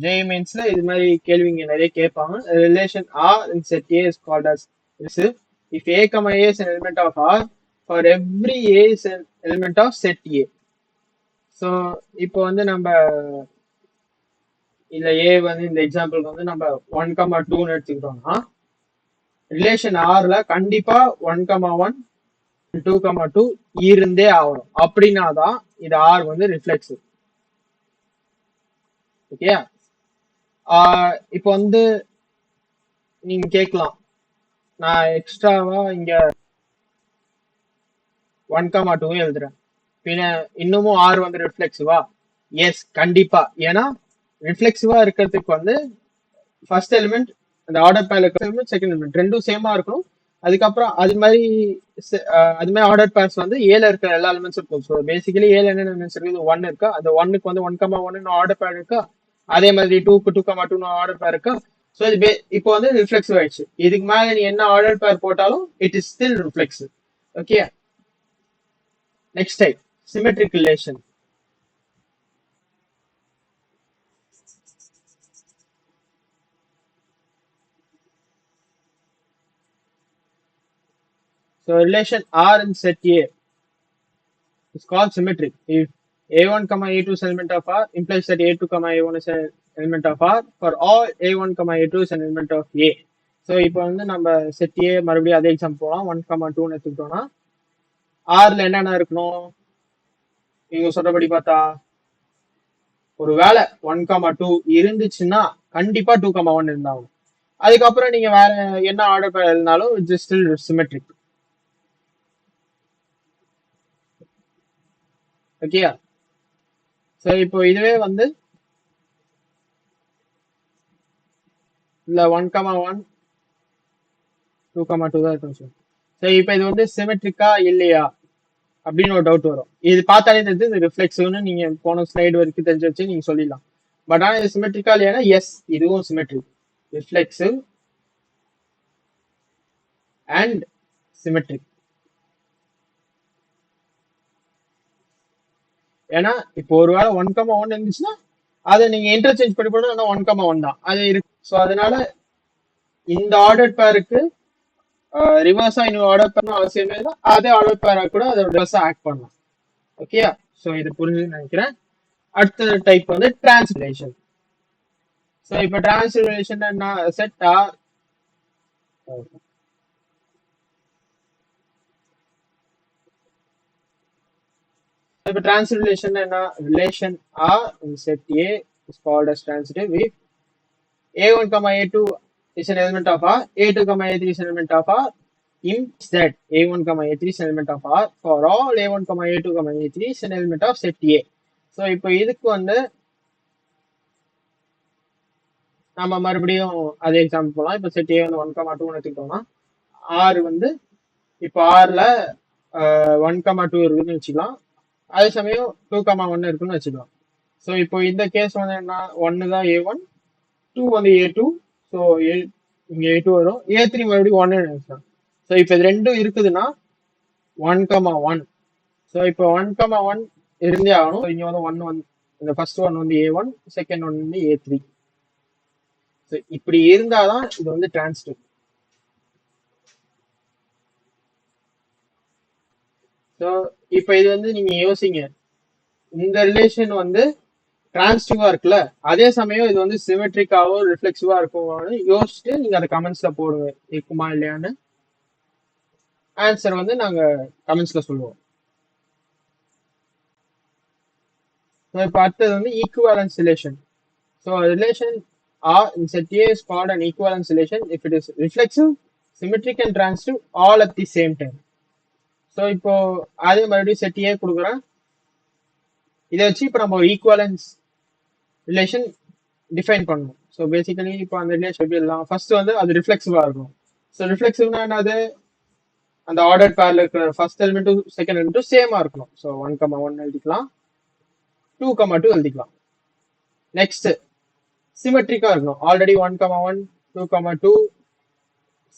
ஜேஇ மெயின்ஸ்ல இது மாதிரி கேள்விங்க நிறைய கேட்பாங்க. Relation R in set A is called as recursive if A, A is an element of R for every A is an element of set A. So இப்போ வந்து நம்ம இந்த ஏ வந்து இந்த எக்ஸாம்பிளுக்கு வந்து நம்ம 1,2ன்னு எடுத்துக்கிட்டோம்னா ரிலேஷன் ஆர்ல கண்டிப்பா 1,1 2,2 இருந்தே ஆகணும். அப்படின்னாதான் இது ஆர் வந்து ரிஃப்ளெக்சிவ். ஓகே, இப்போ வந்து நீங்க கேட்கலாம், நான் எக்ஸ்ட்ராவா இங்க 1,2 எழுதுறேன், பின்ன இன்னமும் ஆர் வந்து ரிஃப்ளெக்சிவா? எஸ், கண்டிப்பா. ஏன்னா ரிஃப்ளெக்சிவா இருக்கிறதுக்கு வந்து ஃபர்ஸ்ட் எலிமெண்ட் அந்த ஆர்டர் பேர்ல இருக்கிற எலிமெண்ட், செகண்ட் எலிமெண்ட் ரெண்டும் சேமா இருக்கணும். அதுக்கப்புறம் அது மாதிரி ஆர்டர் பேர்ஸ் வந்து ஏல இருக்கிற எல்லா எலிமெண்ட்ஸும் இருக்கும். ஸோ பேசிக்கலி ஏல என்ன எலிமெண்ட்ஸ் இருக்கு? 1 இருக்கா, அந்த 1க்கு வந்து 1,1 ஆர்டர் பேர் இருக்கா, அதே மாதிரி 2க்கு 2,2 ஆர்டர் பேர் இருக்கா. ஸோ இது இப்போ வந்து ரிஃப்ளெக்சிவ் ஆயிடுச்சு. இதுக்கு மேல நீ என்ன ஆர்டர் பேர் போட்டாலும் it is still reflexive. Okay, next type symmetric relation. So relation R in set A is called symmetric. If A1, A2 is an element of R, implies that A2, A1 is an element of R for all A1, A2 is an element of A. So இப்போ வந்து நம்ம செட் ஏ மறுபடியும் அதே எக்ஸாம்பிள் போகலாம். 1,2ன்னு எடுத்துக்கிட்டோம்னா ஆர்ல என்னென்ன இருக்கணும்? நீங்க சொல்றபடி பார்த்தா ஒரு வேலை 1,2 இருந்துச்சுன்னா கண்டிப்பா 2,1 இருந்தாகும். அதுக்கப்புறம் நீங்க வேற என்ன ஆர்டர் பேர் எழுதினாலும் இட்ஸ் ஸ்டில் சிமெட்ரிக். ஓகேயா? ஸோ இப்போ இதுவே வந்து இல்ல 1,1 2,2 தான் இருக்கும் சார். சரி, இப்போ இது வந்து சிமெட்ரிக்கா இல்லையா அப்படின்னு ஒரு டவுட் வரும். இது பார்த்தாலே தெரிஞ்சு இது ரிஃப்ளெக்சிவ்னு நீங்க போன ஸ்லைடு வரைக்கும் தெரிஞ்சு வச்சு நீங்க சொல்லிடலாம். பட் ஆனால் இது சிமெட்ரிக்கா இல்லையா? எஸ், இதுவும் சிமெட்ரிக், ரிஃப்ளெக்சிவ் அண்ட் சிமெட்ரிக். ஏன்னா இப்போ ஒரு வேளை 1,1 இருந்துச்சுன்னா அதை நீங்க இன்டர்சேஞ்ச் பண்ணி போனா 1,1 தான் அது இருக்கு. ஸோ அதனால இந்த ஆர்டர் பேருக்கு ரிவர்ஸா இன்னொரு ஆர்டர் பேர் அவசியமே இல்லை. அதே ஆர்டர் பேரா கூட அதை ரிவர்ஸா ஆக்ட் பண்ணலாம். ஓகே, ஸோ இது புரிஞ்சுன்னு நினைக்கிறேன். அடுத்த டைப் வந்து டிரான்ஸ்லேஷன். ஸோ இப்போ டிரான்ஸ்லேஷன் என்ன? செட் ஆர் இப்போ டிரான்ஸ்லேஷன் என்ன? Relation R in set A is called as transitive if A1, A2 is an element of R, A2, A3 is an element of R, implies that A1, A3 is an element of R for all A1, A2, A3 is an element of set A. So இப்போ இதுக்கு வந்து நம்ம மறுபடியும் அதே எக்ஸாம்பிள் போகலாம். இப்போ செட் ஏ வந்து 1,2 எடுத்துக்கிட்டோம்னா ஆர் வந்து இப்போ ஆர்ல 1,2 இருக்குன்னு வச்சுக்கலாம். அதே சமயம் 2,1 இருக்குன்னு வச்சுக்கலாம். ஸோ இப்போ இந்த கேஸ் வந்து என்ன? 1 தான் A1, 2 வந்து A2. ஸோ இங்க A2 வரும், A3 மறுபடியும் 1 நினைச்சலாம். ஸோ இப்போ இது ரெண்டும் இருக்குதுன்னா 1,1. ஸோ இப்போ 1,1 இருந்தே ஆகணும். இங்க வந்து 1 வந்து இந்த ஃபர்ஸ்ட் ஒன் வந்து A1, செகண்ட் ஒன் வந்து A3. ஸோ இப்படி இருந்தாதான் இது வந்து டிரான்சிட்டிவ். ஸோ இப்போ இது வந்து நீங்க யோசிங்க, இந்த ரிலேஷன் வந்து டிரான்சிட்டிவா இருக்குல்ல, அதே சமயம் இது வந்து சிமெட்ரிக்காவோ ரிஃப்ளெக்சிவா இருக்கும்னு யோசிச்சுட்டு நீங்க அதை கமெண்ட்ஸ்ல போடுங்க, இருக்குமா இல்லையான்னு. ஆன்சர் வந்து நாங்க கமெண்ட்ஸ்ல சொல்லுவோம். இப்போ அடுத்தது வந்து equivalence relation. So relation R in set A is called an equivalence relation if it is reflexive, symmetric and transitive all at the same time. So இப்போ அதே மறுபடியும் செட் ஏ கொடுக்குறேன். இதை வச்சு இப்போ நம்ம ஒரு ஈக்குவலன்ஸ் ரிலேஷன் டிஃபைன் பண்ணணும். ஸோ பேசிக்கலி இப்போ அந்த ரிலேஷன் எப்படி எல்லாம் ஃபர்ஸ்ட் வந்து அது ரிஃப்ளெக்சிவா இருக்கும். ஸோ ரிஃப்ளெக்சிவ்னா என்னது, அந்த ஆர்டர் பேர்ல இருக்கிற ஃபர்ஸ்ட் எலிமெண்ட்டும் செகண்ட் எலிமெண்ட்டும் சேமா இருக்கணும். ஸோ 1,1 எழுதிக்கலாம், 2,2 எழுதிக்கலாம். நெக்ஸ்ட் சிமெட்ரிக்கா இருக்கணும். ஆல்ரெடி 1,1 2,2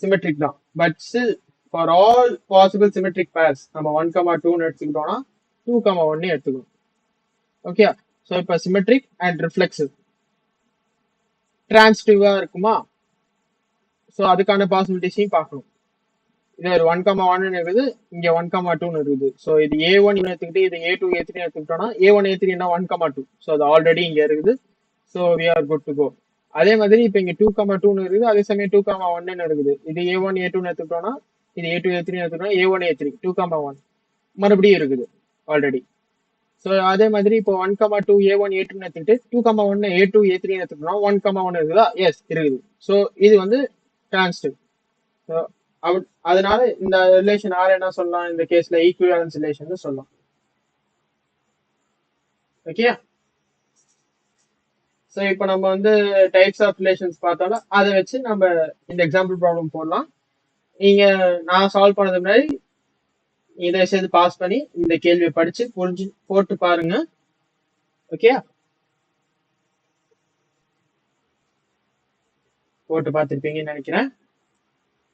சிமெட்ரிக் தான். But still for all possible symmetric pairs நம்ம 1,2 எடுத்துக்கிட்டோம்னா 2,1 எடுத்துக்கணும். ஓகே, ஸோ இப்போ சிமெட்ரிக் அண்ட் ரிஃப்ளெக்சிவ் டிரான்சிட்டிவா இருக்குமா, ஸோ அதுக்கான பாசிபிலிட்டிஸையும் பார்க்கணும். இது ஒரு 1,1 இருக்குது, இங்க 1,2 இருக்குது. ஸோ இது A1 எடுத்துக்கிட்டு இது A2 A3 எடுத்துக்கிட்டோம்னா A1 A3 என்ன 1,2, ஸோ அது ஆல்ரெடி இங்க இருக்குது. So we are good to go. அதே மாதிரி இப்போ இங்க 2,2 இருக்குது, அதே சமயம் 2,1 இருக்குது. இது A1 A2 எடுத்துக்கிட்டோம்னா இது A2 A3 எடுத்துக்கிட்டோம்னா A1 A3 2,1 மறுபடியும் இருக்குது ஆல்ரெடி. ஸோ அதே மாதிரி இப்போ 1,2 A1 A2 எடுத்துக்கிட்டு 2,1 A2 A3 எடுத்துக்கிட்டோம்னா 1,1 இருக்குதா, எஸ் இருக்குது. ஸோ இது வந்து டிரான்சிட்டிவ். ஸோ அதனால இந்த ரிலேஷன் ஆர் என்ன சொல்லலாம், இந்த கேஸ்ல ஈக்குவலன்ஸ் ரிலேஷன் சொல்லலாம். ஓகே, ஸோ இப்போ நம்ம வந்து டைப்ஸ் ஆஃப் ரிலேஷன்ஸ் பார்த்தாலும் அதை வச்சு நம்ம இந்த எக்ஸாம்பிள் ப்ராப்ளம் போடலாம். நீங்க நான் சால்வ் பண்ணது முன்னாடி இதை சேர்த்து பாஸ் பண்ணி இந்த கேள்வியை படிச்சு புரிஞ்சு போட்டு பாருங்க. ஓகே, போட்டு பார்த்துருப்பீங்கன்னு நினைக்கிறேன்.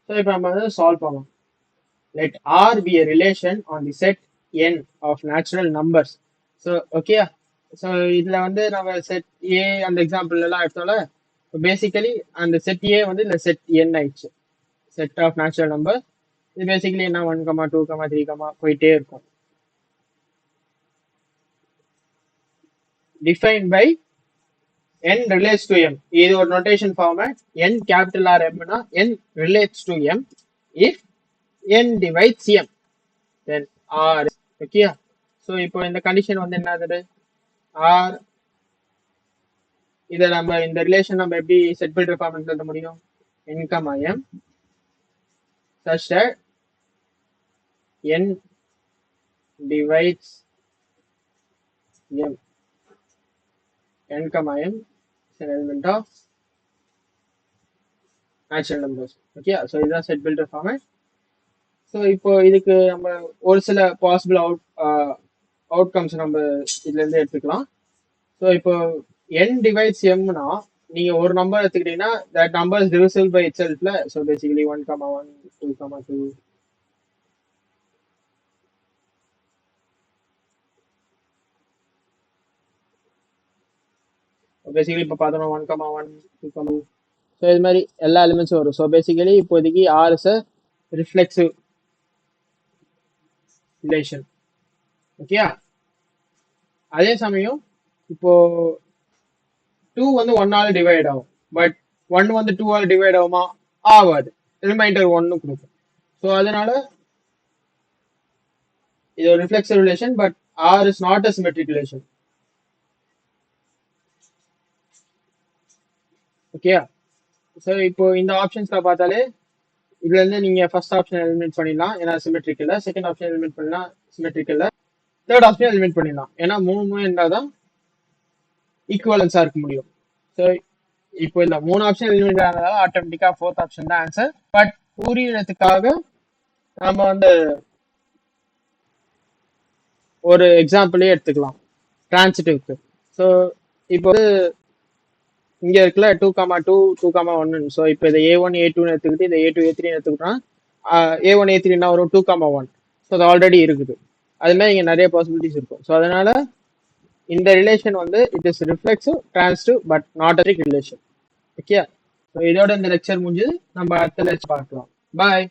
ஸோ இப்போ நம்ம வந்து சால்வ் பண்ணலாம். Let R be a relation on the set n of natural numbers. So okay, so இதுல வந்து நம்ம செட் ஏ அந்த எக்ஸாம்பிள் எல்லாம் எடுத்தோம்ல, பேசிக்கலி அந்த செட் ஏ வந்து இந்த செட் என் ஆயிடுச்சு, செட் ஆஃப் நேச்சுரல் நம்பர். இது பேசிக்கலி என்ன 1, 2, 3 போயிட்டே இருக்கும். Define by n relates to m. இது ஒரு notation format. n capital R எம்னா n relates to m if n divides m then r. Okay, so இப்போ இந்த கண்டிஷன் வந்து என்னது, r இதை நம்ம இந்த ரிலேஷன் நம்ம எப்படி செட் பில்டர் ஃபார்மேட்ல எழுத முடியும், n, m such that n divides m. n, m is an element of natural numbers. Okay, so இதுதான் செட் பில்டர் ஃபார்மேட். ஸோ இப்போ இதுக்கு நம்ம ஒரு சில பாசிபிள் அவுட்கம்ஸ் நம்ம இதுல இருந்து எடுத்துக்கலாம். ஸோ இப்போ n divides mனா நீங்க ஒரு நம்பர் எடுத்துக்கிட்டீங்கன்னா that number is divisible by itselfல. ஸோ பேசிக்கலி 1,1 2,2 பேசிக்கலி இப்போ பார்த்தோம்னா 1,1 2,2 ஸோ இது மாதிரி எல்லா எலிமெண்ட்ஸும் வரும். ஸோ பேசிக்கலி இப்போதைக்கு R is a reflexive relation. Okay, அதே சமயம் இப்போ 2 வந்து 1ஆல டிவைட் ஆகும், பட் 1 வந்து 2ஆல டிவைட் ஆகுமா, ஆகாது. ரிமைண்டர் 1 கொடுக்கும். ஸோ அதனால இது ஒரு reflexive relation, but R is not a symmetric relation. Okay, so இப்போ இந்த ஆப்ஷன்ஸ்ல பார்த்தாலே இதுல இருந்து நீங்க ஃபர்ஸ்ட் ஆப்ஷன் எலிமினேட் பண்ணிடலாம், ஏன்னா சிமெட்ரிக் இல்ல. செகண்ட் ஆப்ஷன் எலிமினேட் பண்ணலாம், சிமெட்ரிக் இல்ல. தேர்ட் ஆப்ஷன் எலிமினேட் பண்ணிடலாம், ஏன்னா மூணுமே இருந்தாதான் ஈக்குவலன்ஸா இருக்க முடியும். ஸோ இப்போ இந்த 3 ஆப்ஷன் எலிமினேட் ஆனதால ஆட்டோமேட்டிக்கா ஃபோர்த் ஆப்ஷன் தான் ஆன்சர். பட் புரியறதுக்காக நம்ம வந்து ஒரு எக்ஸாம்பிளே எடுத்துக்கலாம் டிரான்சிட்டிவ்க்கு. ஸோ இப்போ இங்க இருக்குல்ல 2,2 2,1. ஸோ இப்போ இதை A1 A2 எடுத்துக்கிட்டு இதை A2 A3 எடுத்துக்கிட்டோம்னா A1 A3 ஒரு 2,1. ஸோ அது ஆல்ரெடி இருக்குது. அது மாதிரி இங்க நிறைய பாசிபிலிட்டிஸ் இருக்கும். ஸோ அதனால இந்த ரிலேஷன் வந்து it is reflexive transitive but not a relation. Okay, so இதோட இந்த லெக்சர் முடிஞ்சது. நம்ம அடுத்த லெக்சர் பார்க்கலாம். பாய்.